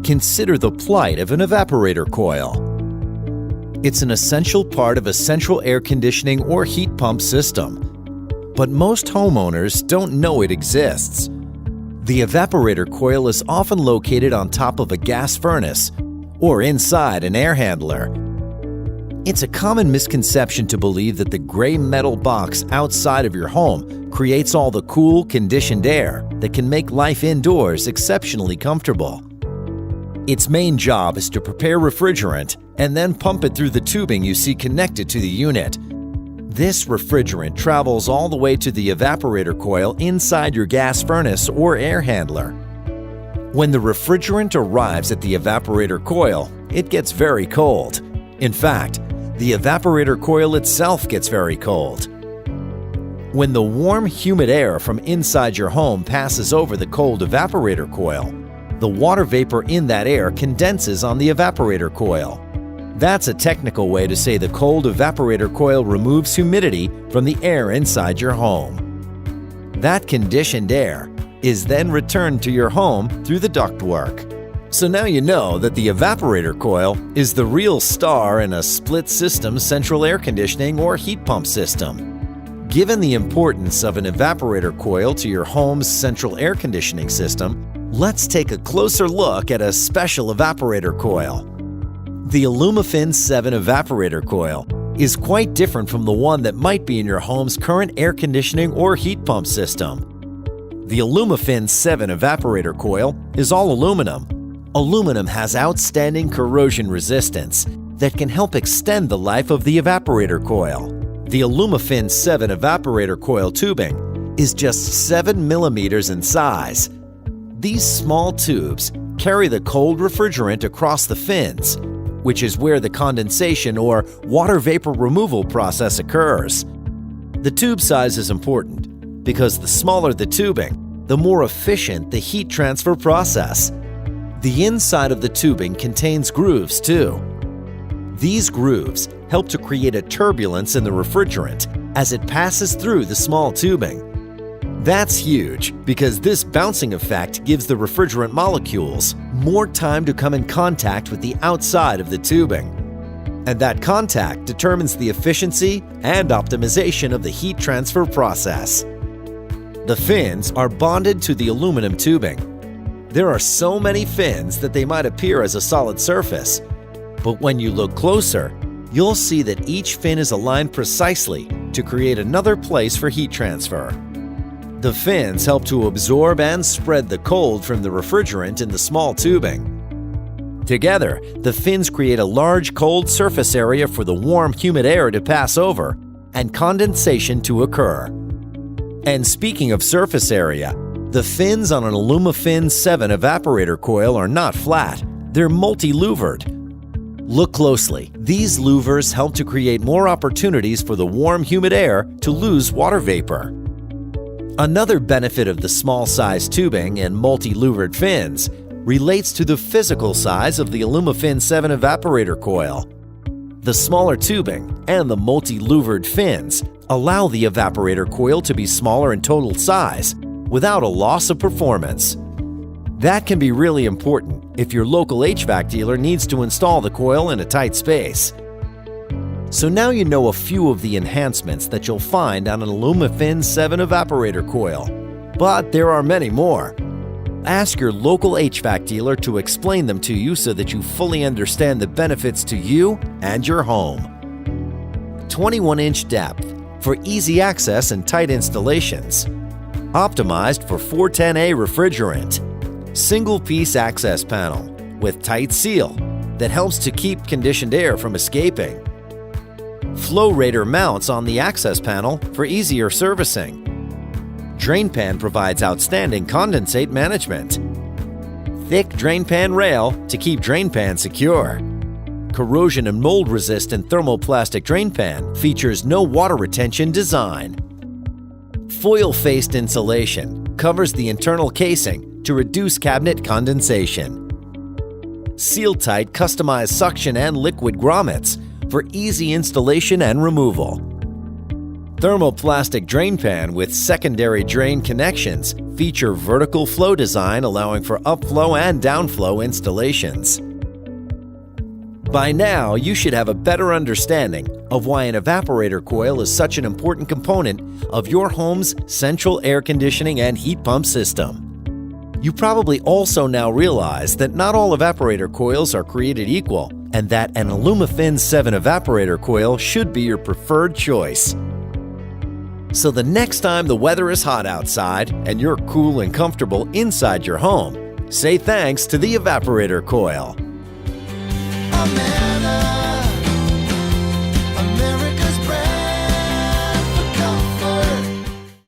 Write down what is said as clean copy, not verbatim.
Consider the plight of an evaporator coil. It's an essential part of a central air conditioning or heat pump system, but most homeowners don't know it exists. The evaporator coil is often located on top of a gas furnace or inside an air handler. It's a common misconception to believe that the gray metal box outside of your home creates all the cool, conditioned air that can make life indoors exceptionally comfortable. Its main job is to prepare refrigerant and then pump it through the tubing you see connected to the unit. This refrigerant travels all the way to the evaporator coil inside your gas furnace or air handler. When the refrigerant arrives at the evaporator coil, it gets very cold. In fact, the evaporator coil itself gets very cold. When the warm, humid air from inside your home passes over the cold evaporator coil, the water vapor in that air condenses on the evaporator coil. That's a technical way to say the cold evaporator coil removes humidity from the air inside your home. That conditioned air is then returned to your home through the ductwork. So now you know that the evaporator coil is the real star in a split-system central air conditioning or heat pump system. Given the importance of an evaporator coil to your home's central air conditioning system, let's take a closer look at a special evaporator coil. The Alumafin 7 evaporator coil is quite different from the one that might be in your home's current air conditioning or heat pump system. The Alumafin 7 evaporator coil is all aluminum. Aluminum has outstanding corrosion resistance that can help extend the life of the evaporator coil. The Alumafin 7 evaporator coil tubing is just 7 millimeters in size. These small tubes carry the cold refrigerant across the fins, which is where the condensation or water vapor removal process occurs. The tube size is important because the smaller the tubing, the more efficient the heat transfer process. The inside of the tubing contains grooves too. These grooves help to create a turbulence in the refrigerant as it passes through the small tubing. That's huge because this bouncing effect gives the refrigerant molecules more time to come in contact with the outside of the tubing. And that contact determines the efficiency and optimization of the heat transfer process. The fins are bonded to the aluminum tubing. There are so many fins that they might appear as a solid surface, but when you look closer, you'll see that each fin is aligned precisely to create another place for heat transfer. The fins help to absorb and spread the cold from the refrigerant in the small tubing. Together, the fins create a large cold surface area for the warm, humid air to pass over and condensation to occur. And speaking of surface area, the fins on an Alumafin 7 evaporator coil are not flat, they're multi-louvered. Look closely. These louvers help to create more opportunities for the warm, humid air to lose water vapor. Another benefit of the small-size tubing and multi-louvered fins relates to the physical size of the Alumafin 7 evaporator coil. The smaller tubing and the multi-louvered fins allow the evaporator coil to be smaller in total size without a loss of performance. That can be really important if your local HVAC dealer needs to install the coil in a tight space. So now you know a few of the enhancements that you'll find on an Alumafin 7 evaporator coil, but there are many more. Ask your local HVAC dealer to explain them to you so that you fully understand the benefits to you and your home. 21-inch depth for easy access and tight installations. Optimized for 410A refrigerant. Single-piece access panel with tight seal that helps to keep conditioned air from escaping. Flow rater mounts on the access panel for easier servicing. Drain pan provides outstanding condensate management. Thick drain pan rail to keep drain pan secure. Corrosion and mold-resistant thermoplastic drain pan features no water retention design. Foil-faced insulation covers the internal casing to reduce cabinet condensation. Seal-tight customized suction and liquid grommets for easy installation and removal. Thermoplastic drain pan with secondary drain connections feature vertical flow design allowing for upflow and downflow installations. By now, you should have a better understanding of why an evaporator coil is such an important component of your home's central air conditioning and heat pump system. You probably also now realize that not all evaporator coils are created equal, and that an AlumaFin 7 evaporator coil should be your preferred choice. So the next time the weather is hot outside and you're cool and comfortable inside your home, say thanks to the evaporator coil. Amana.